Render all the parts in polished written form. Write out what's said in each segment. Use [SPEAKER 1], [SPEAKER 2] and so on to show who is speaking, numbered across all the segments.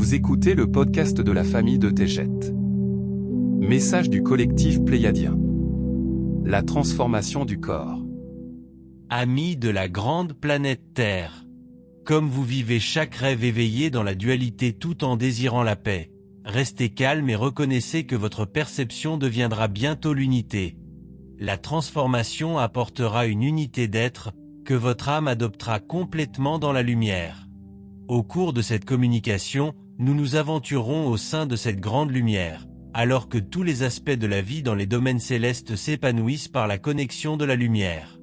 [SPEAKER 1] Vous écoutez le podcast de la famille de Tejet. Message du collectif Pléiadien. La transformation du corps.
[SPEAKER 2] Amis de la grande planète Terre. Comme vous vivez chaque rêve éveillé dans la dualité tout en désirant la paix, restez calme et reconnaissez que votre perception deviendra bientôt l'unité. La transformation apportera une unité d'être, que votre âme adoptera complètement dans la lumière. Au cours de cette communication, nous nous aventurerons au sein de cette grande lumière, alors que tous les aspects de la vie dans les domaines célestes s'épanouissent par la connexion de la lumière.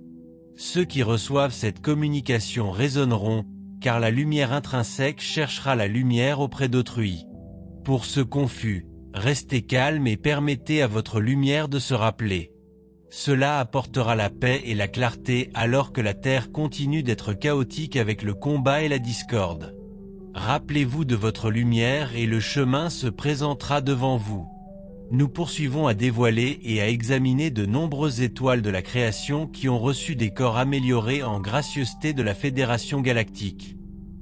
[SPEAKER 2] Ceux qui reçoivent cette communication résonneront, car la lumière intrinsèque cherchera la lumière auprès d'autrui. Pour ceux confus, restez calmes et permettez à votre lumière de se rappeler. Cela apportera la paix et la clarté alors que la Terre continue d'être chaotique avec le combat et la discorde. Rappelez-vous de votre lumière et le chemin se présentera devant vous. Nous poursuivons à dévoiler et à examiner de nombreuses étoiles de la création qui ont reçu des corps améliorés en gracieuseté de la Fédération Galactique.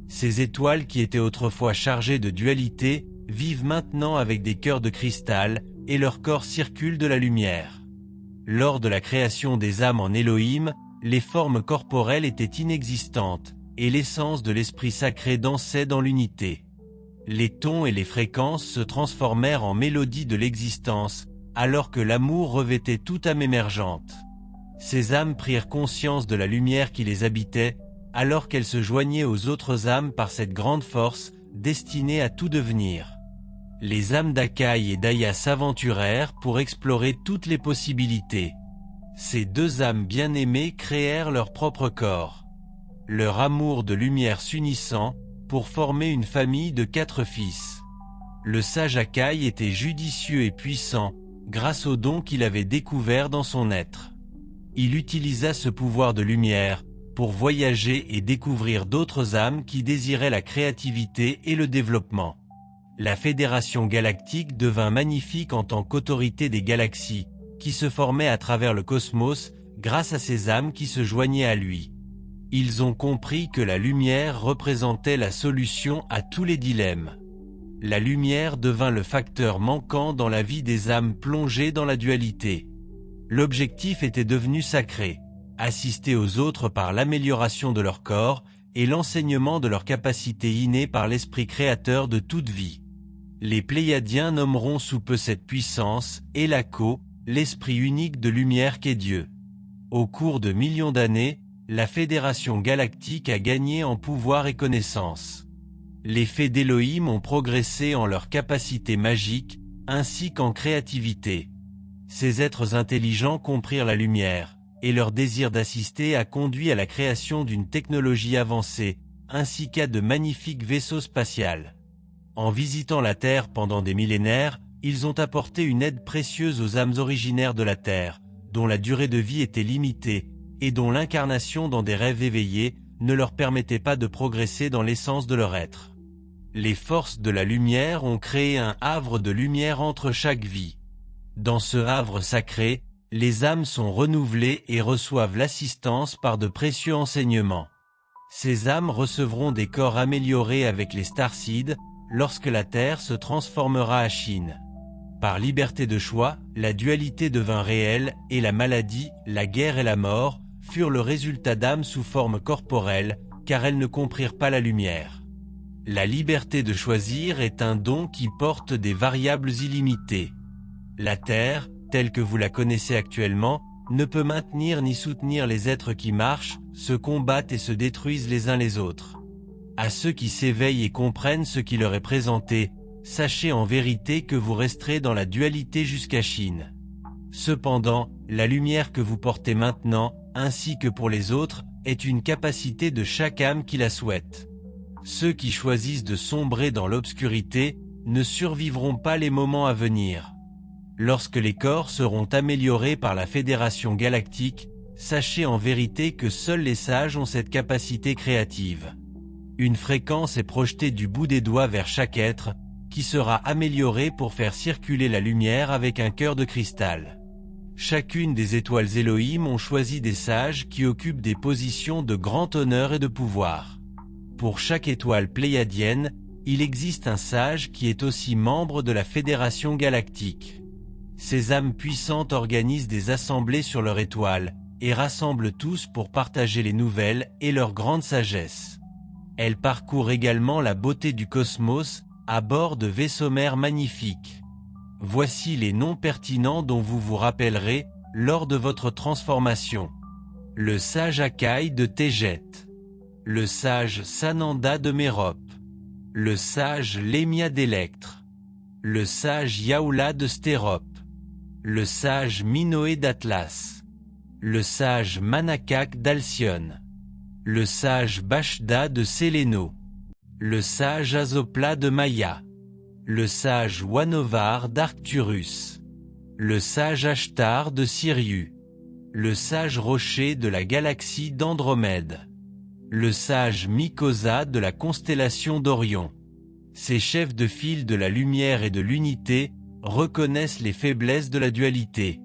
[SPEAKER 2] Ces étoiles qui étaient autrefois chargées de dualité, vivent maintenant avec des cœurs de cristal, et leurs corps circulent de la lumière. Lors de la création des âmes en Elohim, les formes corporelles étaient inexistantes, et l'essence de l'Esprit sacré dansait dans l'unité. Les tons et les fréquences se transformèrent en mélodies de l'existence, alors que l'amour revêtait toute âme émergente. Ces âmes prirent conscience de la lumière qui les habitait, alors qu'elles se joignaient aux autres âmes par cette grande force, destinée à tout devenir. Les âmes d'Akai et d'Aya s'aventurèrent pour explorer toutes les possibilités. Ces deux âmes bien-aimées créèrent leur propre corps. Leur amour de lumière s'unissant, pour former une famille de 4 fils. Le sage Akai était judicieux et puissant, grâce au don qu'il avait découvert dans son être. Il utilisa ce pouvoir de lumière, pour voyager et découvrir d'autres âmes qui désiraient la créativité et le développement. La Fédération Galactique devint magnifique en tant qu'autorité des galaxies, qui se formaient à travers le cosmos, grâce à ces âmes qui se joignaient à lui. Ils ont compris que la lumière représentait la solution à tous les dilemmes. La lumière devint le facteur manquant dans la vie des âmes plongées dans la dualité. L'objectif était devenu sacré, assister aux autres par l'amélioration de leur corps et l'enseignement de leurs capacités innées par l'esprit créateur de toute vie. Les Pléiadiens nommeront sous peu cette puissance, Elako, l'esprit unique de lumière qu'est Dieu. Au cours de millions d'années, la Fédération Galactique a gagné en pouvoir et connaissance. Les fées d'Elohim ont progressé en leurs capacités magiques, ainsi qu'en créativité. Ces êtres intelligents comprirent la lumière, et leur désir d'assister a conduit à la création d'une technologie avancée, ainsi qu'à de magnifiques vaisseaux spatials. En visitant la Terre pendant des millénaires, ils ont apporté une aide précieuse aux âmes originaires de la Terre, dont la durée de vie était limitée, et dont l'incarnation dans des rêves éveillés ne leur permettait pas de progresser dans l'essence de leur être. Les forces de la lumière ont créé un havre de lumière entre chaque vie. Dans ce havre sacré, les âmes sont renouvelées et reçoivent l'assistance par de précieux enseignements. Ces âmes recevront des corps améliorés avec les starseeds, lorsque la Terre se transformera à Chine. Par liberté de choix, la dualité devint réelle, et la maladie, la guerre et la mort, furent le résultat d'âmes sous forme corporelle, car elles ne comprirent pas la lumière. La liberté de choisir est un don qui porte des variables illimitées. La Terre, telle que vous la connaissez actuellement, ne peut maintenir ni soutenir les êtres qui marchent, se combattent et se détruisent les uns les autres. À ceux qui s'éveillent et comprennent ce qui leur est présenté, sachez en vérité que vous resterez dans la dualité jusqu'à Chine. Cependant, la lumière que vous portez maintenant, ainsi que pour les autres, est une capacité de chaque âme qui la souhaite. Ceux qui choisissent de sombrer dans l'obscurité ne survivront pas les moments à venir. Lorsque les corps seront améliorés par la Fédération Galactique, sachez en vérité que seuls les sages ont cette capacité créative. Une fréquence est projetée du bout des doigts vers chaque être, qui sera amélioré pour faire circuler la lumière avec un cœur de cristal. Chacune des étoiles Elohim ont choisi des sages qui occupent des positions de grand honneur et de pouvoir. Pour chaque étoile pléiadienne, Il existe un sage qui est aussi membre de la Fédération galactique. Ces âmes puissantes organisent des assemblées sur leur étoile, et rassemblent tous pour partager les nouvelles et leur grande sagesse. Elles parcourent également la beauté du cosmos, à bord de vaisseaux mers magnifiques. Voici les noms pertinents dont vous vous rappellerez, lors de votre transformation. Le sage Akai de Tejet. Le sage Sananda de Mérop. Le sage Lemia d'Electre. Le sage Yaoula de Stérop. Le sage Minoé d'Atlas. Le sage Manakak d'Alcyone. Le sage Bashda de Séléno. Le sage Azopla de Maya. Le sage Wanovar d'Arcturus. Le sage Ashtar de Sirius. Le sage Rocher de la galaxie d'Andromède. Le sage Mikosa de la constellation d'Orion. Ces chefs de file de la lumière et de l'unité reconnaissent les faiblesses de la dualité.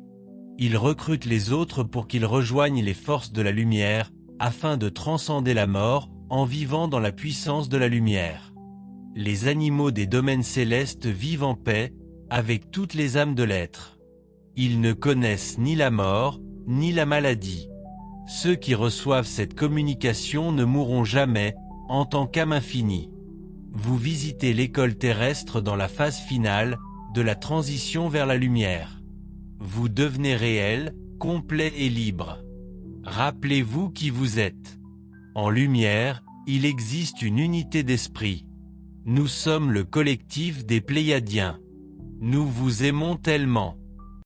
[SPEAKER 2] Ils recrutent les autres pour qu'ils rejoignent les forces de la lumière, afin de transcender la mort, en vivant dans la puissance de la lumière. Les animaux des domaines célestes vivent en paix, avec toutes les âmes de l'être. Ils ne connaissent ni la mort, ni la maladie. Ceux qui reçoivent cette communication ne mourront jamais, en tant qu'âme infinie. Vous visitez l'école terrestre dans la phase finale, de la transition vers la lumière. Vous devenez réel, complet et libre. Rappelez-vous qui vous êtes. En lumière, il existe une unité d'esprit. Nous sommes le collectif des Pléiadiens. Nous vous aimons tellement.